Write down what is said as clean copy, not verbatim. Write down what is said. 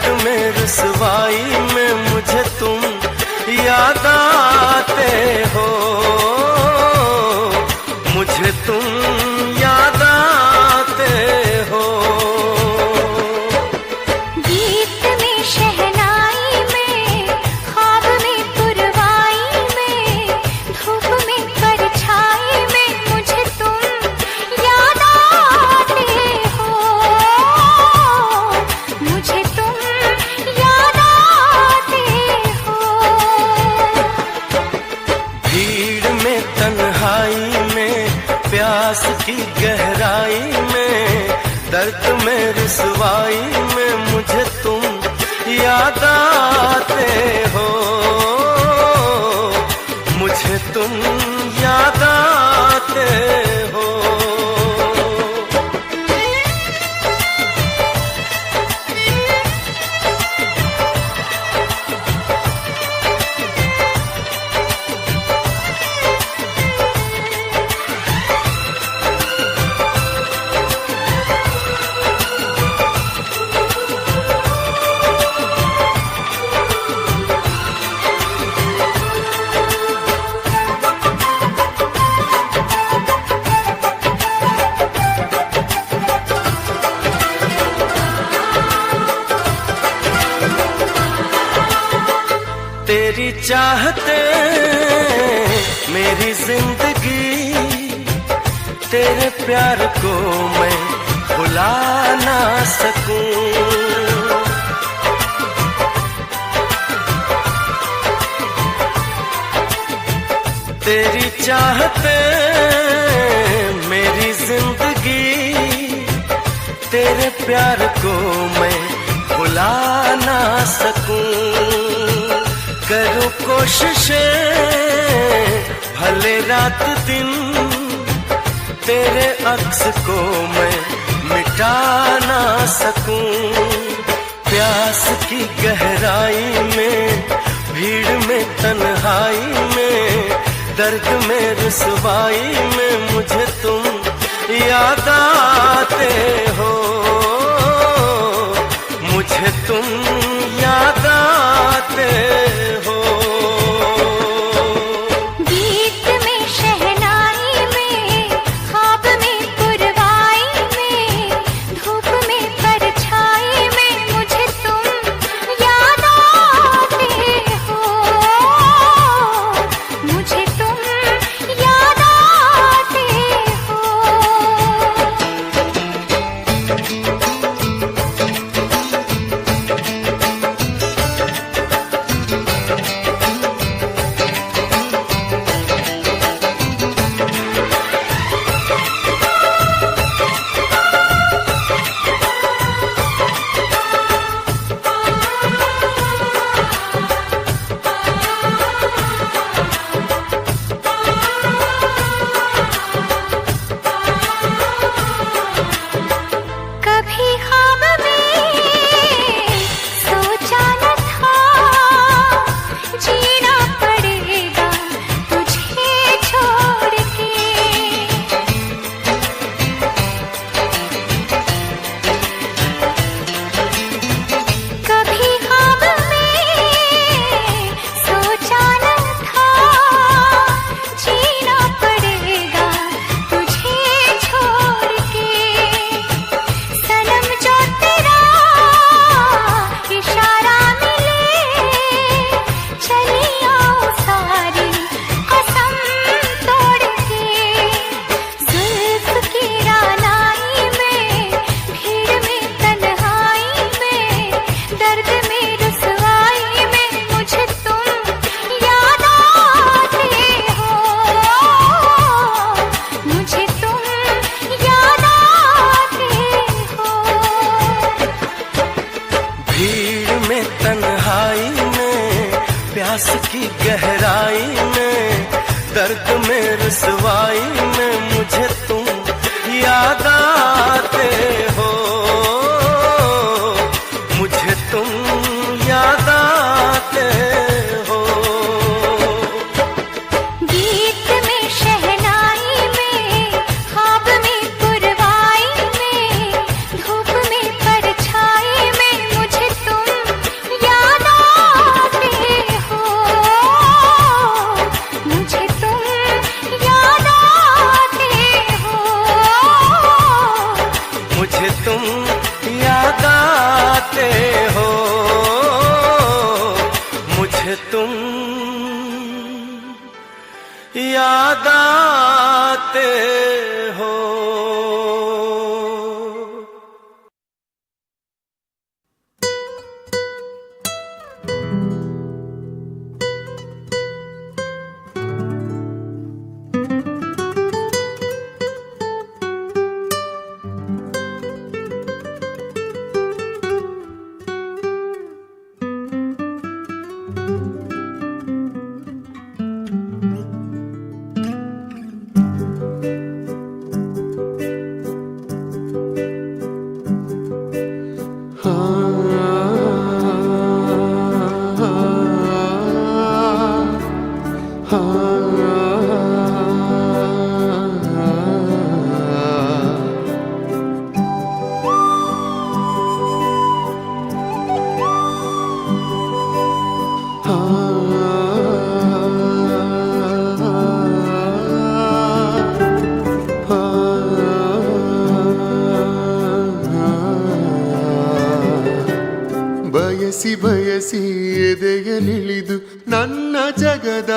दर्द में रुसवाई में मुझे तुम याद आते हो, मुझे तुम याद आते हो। गीत में शहनाई में, ख्वाब में पुरवाई में, धूप में परछाई में मुझे तुम याद आते हो, मुझे तुम याद आते हो। भीड़ में तन्हाई में, प्यास की गहराई में, दर्द में रुसवाई में मुझे तुम याद आते हो, मुझे तुम याद आते हो। तेरी चाहते मेरी जिंदगी, तेरे प्यार को मैं भुला ना सकूं। तेरी चाहते मेरी जिंदगी, तेरे प्यार को मैं भुला ना सकूं। करूं कोशिशें भले रात दिन, तेरे अक्स को मैं मिटा ना सकूं। प्यास की गहराई में, भीड़ में तन्हाई में, दर्द में रुसवाई में मुझे तुम याद आते हो, मुझे तुम याद आते हो। गीत में शहनाई में, ख्वाब में पुरवाई में, धूप में परछाई में मुझे तुम याद आते हो, मुझे तुम याद आते हो। कभी ख्वाब में सोचा न था, जीना पड़ेगा तुझे छोड़ के। कभी ख्वाब में सोचा न था, जीना पड़ेगा तुझे छोड़ के। सनम जो तेरा इशारा मिले, चली आओ सारी कसम तोड़ के। जुल्फ की रानाई में, भीड़ में तन्हाई में, दर्द में रुसवाई में मुझे तुम याद आते हो, मुझे तुम याद आते हो। भीड़ में तन्हाई में, प्यास की गहराई में, दर्द में रुसवाई में मुझे तुम याद आते हो, मुझे तुम याद आते हो। गीत में शहनाई में, ख्वाब में पुरवाई में, धूप में परछाई में मुझे तुम मुझे तुम याद आते हो। ಬಯಸಿ ಬಯಸಿ ಎದೆಯಲಿಳಿದು ನನ್ನ ಜಗದ